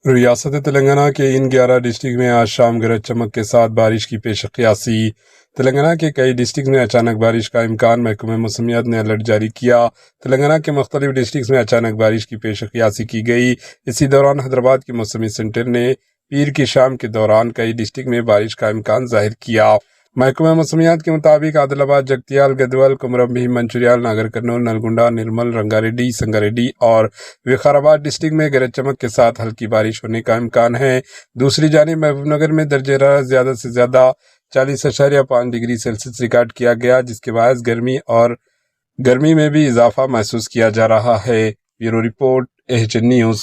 रियासत तेलंगाना के इन 11 डिस्ट्रिक्ट में आज शाम गरज चमक के साथ बारिश की पेशकयासी। तेलंगाना के कई डिस्ट्रिक्ट में अचानक बारिश का इम्कान। महकमे मौसमियात ने अलर्ट जारी किया। तेलंगाना के मुख्तलिफ डिस्ट्रिक्ट में अचानक बारिश की पेशकयासी की गई। इसी दौरान हैदराबाद के मौसमी सेंटर ने पीर की शाम के दौरान कई डिस्ट्रिक्ट में बारिश का इम्कान जाहिर किया। महकमा मौसमियात के मुताबिक आदिलाबाद, जगतियाल, गदवल, कुमरम भीम, मंचिर्याल, नागर कर्नूल, नलगुंडा, निर्मल, रंगारेड्डी, संगारेड्डी और विकाराबाद डिस्ट्रिक्ट में गरज चमक के साथ हल्की बारिश होने का इम्कान है। दूसरी जानिब महबूबनगर में दर्जे हरारत ज्यादा से ज्यादा 40.5 डिग्री सेल्सियस रिकॉर्ड किया गया, जिसके बायस गर्मी में भी इजाफा महसूस किया जा रहा है। Bureau report, AHN news.